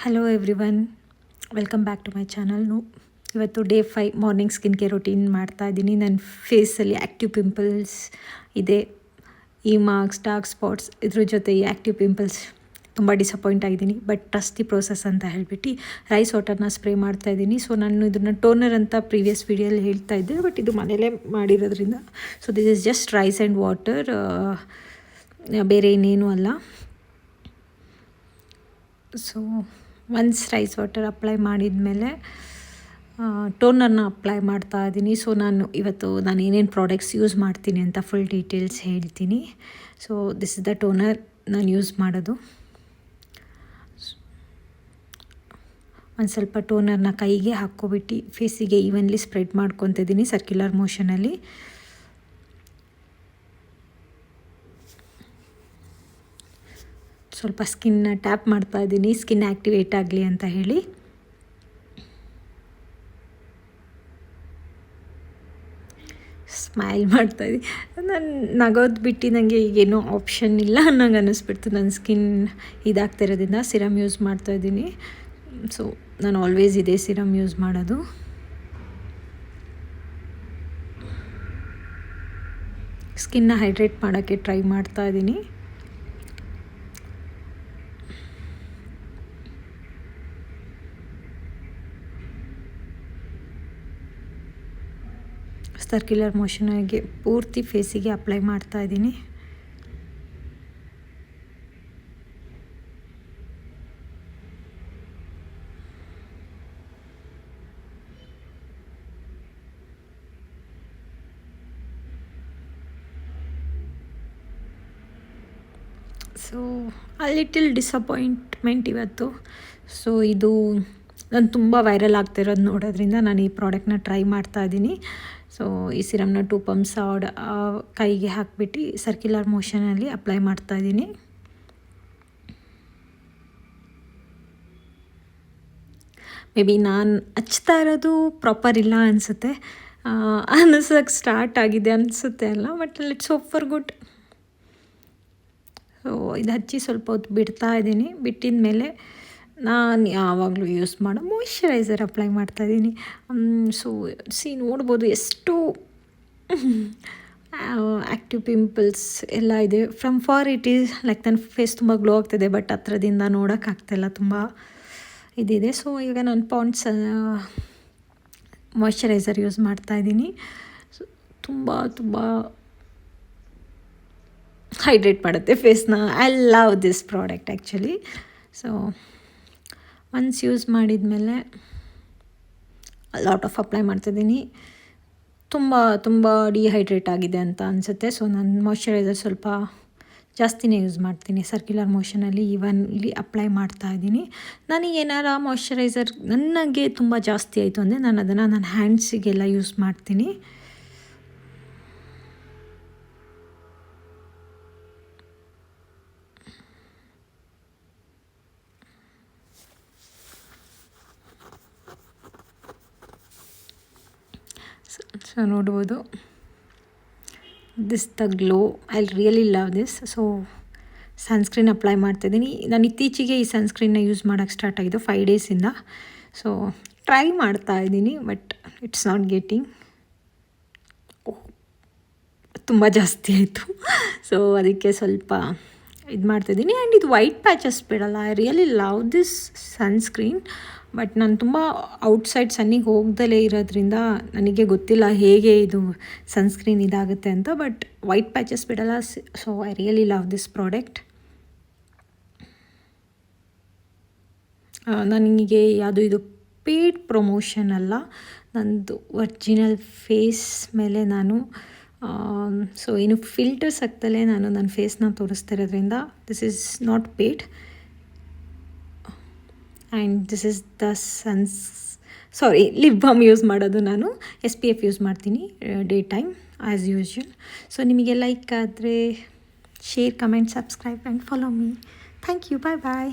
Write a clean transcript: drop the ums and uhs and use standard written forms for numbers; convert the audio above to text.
Hello everyone, welcome back to my channel. ಇವತ್ತು day 5 morning skin care routine ಮಾಡ್ತಾಯಿದ್ದೀನಿ. ನನ್ನ ಫೇಸಲ್ಲಿ active pimples ಇದೆ, ಈ ಮಾರ್ಕ್ಸ್, ಡಾರ್ಕ್ ಸ್ಪಾಟ್ಸ್, ಇದ್ರ ಜೊತೆ ಈ ಆ್ಯಕ್ಟಿವ್ ಪಿಂಪಲ್ಸ್ ತುಂಬ ಡಿಸಪಾಯಿಂಟ್ ಆಗಿದ್ದೀನಿ. ಬಟ್ ಟ್ರಸ್ಟ್ ದಿ ಪ್ರೋಸೆಸ್ ಅಂತ ಹೇಳ್ಬಿಟ್ಟು ರೈಸ್ ವಾಟರ್ನ ಸ್ಪ್ರೇ ಮಾಡ್ತಾಯಿದ್ದೀನಿ. ಸೊ ನಾನು ಇದನ್ನು ಟೋನರ್ ಅಂತ ಪ್ರೀವಿಯಸ್ ವೀಡಿಯೋಲಿ ಹೇಳ್ತಾ ಇದ್ದೆ, ಬಟ್ ಇದು ಮನೇಲೇ ಮಾಡಿರೋದ್ರಿಂದ so this is just rice and water, ಬೇರೆ ಇನ್ನೇನು ಅಲ್ಲ. So once rice water apply ಮಾಡಿದ ಮೇಲೆ ಟೋನರ್ನ ಅಪ್ಲೈ ಮಾಡ್ತಾ ಇದ್ದೀನಿ. ಸೊ ಇವತ್ತು ನಾನು ಏನೇನು ಪ್ರಾಡಕ್ಟ್ಸ್ ಯೂಸ್ ಮಾಡ್ತೀನಿ ಅಂತ ಫುಲ್ ಡೀಟೇಲ್ಸ್ ಹೇಳ್ತೀನಿ. So this is the toner ನಾನು ಯೂಸ್ ಮಾಡೋದು. ಒಂದು ಸ್ವಲ್ಪ ಟೋನರ್ನ ಕೈಗೆ ಹಾಕ್ಕೊಬಿಟ್ಟು ಫೇಸಿಗೆ ಈವನ್ಲಿ ಸ್ಪ್ರೆಡ್ ಮಾಡ್ಕೊತಿದ್ದೀನಿ ಸರ್ಕ್ಯುಲರ್ ಮೋಷನಲ್ಲಿ. ಸ್ವಲ್ಪ ಸ್ಕಿನ್ನ ಟ್ಯಾಪ್ ಮಾಡ್ತಾ ಇದ್ದೀನಿ, ಸ್ಕಿನ್ ಆ್ಯಕ್ಟಿವೇಟ್ ಆಗಲಿ ಅಂತ ಹೇಳಿ. ಸ್ಮೈಲ್ ಮಾಡ್ತಾಯಿದ್ದೀನಿ. ನಾನು ನಗೋದು ಬಿಟ್ಟು ನನಗೆ ಈಗೇನೋ ಆಪ್ಷನ್ ಇಲ್ಲ ಅನ್ನಂಗೆ ಅನ್ನಿಸ್ಬಿಡ್ತು. ನನ್ನ ಸ್ಕಿನ್ ಇದಾಗ್ತಿರೋದ್ರಿಂದ ಸಿರಮ್ ಯೂಸ್ ಮಾಡ್ತಾಯಿದ್ದೀನಿ. ಸೊ ನಾನು ಆಲ್ವೇಸ್ ಇದೇ ಸಿರಮ್ ಯೂಸ್ ಮಾಡೋದು. ಸ್ಕಿನ್ನ ಹೈಡ್ರೇಟ್ ಮಾಡೋಕ್ಕೆ ಟ್ರೈ ಮಾಡ್ತಾಯಿದ್ದೀನಿ. ಸರ್ಕ್ಯುಲರ್ ಮೋಷನ್ಗೆ ಪೂರ್ತಿ ಫೇಸಿಗೆ ಅಪ್ಲೈ ಮಾಡ್ತಾ ಇದ್ದೀನಿ. ಸೊ ಆ ಲಿಟಲ್ ಡಿಸಪಾಯಿಂಟ್ಮೆಂಟ್ ಇವತ್ತು. ಸೊ ಇದು ನಾನು ತುಂಬ ವೈರಲ್ ಆಗ್ತಿರೋದು ನೋಡೋದ್ರಿಂದ ನಾನು ಈ ಪ್ರಾಡಕ್ಟ್ನ ಟ್ರೈ ಮಾಡ್ತಾ ಇದ್ದೀನಿ. ಸೊ ಈ ಸಿರಮ್ನ 2 ಪಂಪ್ಸ್ ಕೈಗೆ ಹಾಕ್ಬಿಟ್ಟು ಸರ್ಕ್ಯುಲರ್ ಮೋಷನಲ್ಲಿ ಅಪ್ಲೈ ಮಾಡ್ತಾಯಿದ್ದೀನಿ. ಮೇ ಬಿ ನಾನು ಹಚ್ತಾ ಇರೋದು ಪ್ರಾಪರ್ ಇಲ್ಲ ಅನಿಸುತ್ತೆ, ಅನ್ನಿಸೋಕ್ಕೆ ಸ್ಟಾರ್ಟ್ ಆಗಿದೆ ಅನಿಸುತ್ತೆ ಅಲ್ಲ, but it's hope for good. So ಇದು ಹಚ್ಚಿ ಸ್ವಲ್ಪ ಹೊತ್ತು ಬಿಡ್ತಾ ಇದ್ದೀನಿ. ಬಿಟ್ಟಿದ ಮೇಲೆ ನಾನು ಯಾವಾಗಲೂ ಯೂಸ್ ಮಾಡೋ ಮಾಯ್ಶ್ಚರೈಸರ್ ಅಪ್ಲೈ ಮಾಡ್ತಾಯಿದ್ದೀನಿ. ಸೊ ನೋಡ್ಬೋದು ಎಷ್ಟು ಆ್ಯಕ್ಟಿವ್ ಪಿಂಪಲ್ಸ್ ಎಲ್ಲ ಇದೆ. From far it is like ನನ್ನ ಫೇಸ್ ತುಂಬ ಗ್ಲೋ ಆಗ್ತಿದೆ, ಬಟ್ ಹತ್ರದಿಂದ ನೋಡೋಕ್ಕಾಗ್ತಾಯಿಲ್ಲ, ತುಂಬ ಇದಿದೆ. ಸೊ ಈಗ ನಾನು ಪಾಂಡ್ಸ್ ಮಾಯ್ಶ್ಚರೈಸರ್ ಯೂಸ್ ಮಾಡ್ತಾಯಿದ್ದೀನಿ. ಸೊ ತುಂಬ ಹೈಡ್ರೇಟ್ ಮಾಡುತ್ತೆ ಫೇಸ್ನ. I love this product actually. So once use ಮಾಡಿದ ಮೇಲೆ ಲಾಟ್ ಆಫ್ ಅಪ್ಲೈ ಮಾಡ್ತಿದ್ದೀನಿ. ತುಂಬ ಡಿಹೈಡ್ರೇಟ್ ಆಗಿದೆ ಅಂತ ಅನಿಸುತ್ತೆ. ಸೊ ನಾನು ಮಾಯ್ಶ್ಚರೈಸರ್ ಸ್ವಲ್ಪ ಜಾಸ್ತಿನೇ ಯೂಸ್ ಮಾಡ್ತೀನಿ. ಸರ್ಕ್ಯುಲರ್ ಮೋಷನಲ್ಲಿ ಈವನ್ಲಿ ಅಪ್ಲೈ ಮಾಡ್ತಾ ಇದ್ದೀನಿ. ನನಗೆ ಏನಾರ ಮಾಯ್ಶ್ಚರೈಸರ್ ನನಗೆ ತುಂಬ ಜಾಸ್ತಿ ಆಯಿತು ಅಂದರೆ ನಾನು ಅದನ್ನು ನನ್ನ ಹ್ಯಾಂಡ್ಸಿಗೆಲ್ಲ ಯೂಸ್ ಮಾಡ್ತೀನಿ. ಸೊ ನೋಡ್ಬೋದು, this the glow. I really love this. So sunscreen apply ಮಾಡ್ತಾಯಿದ್ದೀನಿ. ನಾನು ಇತ್ತೀಚೆಗೆ ಈ ಸನ್ಸ್ಕ್ರೀನ್ನ ಯೂಸ್ ಮಾಡೋಕ್ಕೆ ಸ್ಟಾರ್ಟ್ ಆಗಿದ್ದು 5 ಡೇಸಿಂದ. ಸೊ ಟ್ರೈ ಮಾಡ್ತಾಯಿದ್ದೀನಿ, ಬಟ್ ಇಟ್ಸ್ ನಾಟ್ ಗೆಟಿಂಗ್, ತುಂಬ ಜಾಸ್ತಿ ಆಯಿತು. ಸೊ ಅದಕ್ಕೆ ಸ್ವಲ್ಪ ಇದು ಮಾಡ್ತಾಯಿದ್ದೀನಿ. ಆ್ಯಂಡ್ ಇದು ವೈಟ್ ಪ್ಯಾಚಸ್ ಬಿಡಲ್ಲ. I really love this sunscreen. But ನಾನು ತುಂಬ ಔಟ್ಸೈಡ್ ಸನ್ನಿಗೆ ಹೋಗ್ದಲೇ ಇರೋದ್ರಿಂದ ನನಗೆ ಗೊತ್ತಿಲ್ಲ ಹೇಗೆ ಇದು ಸನ್ಸ್ಕ್ರೀನ್ ಇದಾಗುತ್ತೆ ಅಂತ. ಬಟ್ ವೈಟ್ ಪ್ಯಾಚಸ್ ಬಿಡಲ್ಲ. So I really love this product. ನನಗೆ ಯಾವುದು ಇದು ಪೇಯ್ಡ್ ಪ್ರಮೋಷನ್ ಅಲ್ಲ, ನಂದು ಒರಿಜಿನಲ್ ಫೇಸ್ ಮೇಲೆ ನಾನು ಸೊ ಏನು ಫಿಲ್ಟರ್ಸ್ ಹಾಕ್ದಲೇ ನಾನು ನನ್ನ ಫೇಸ್ನ ತೋರಿಸ್ತಿರೋದ್ರಿಂದ this is not paid. And this is the lip balm use ಮಾಡೋದು ನಾನು. SPF ಯೂಸ್ ಮಾಡ್ತೀನಿ day time as usual. So ನಿಮಗೆ ಲೈಕ್ ಆದರೆ share, comment, subscribe and follow me. Thank you. Bye.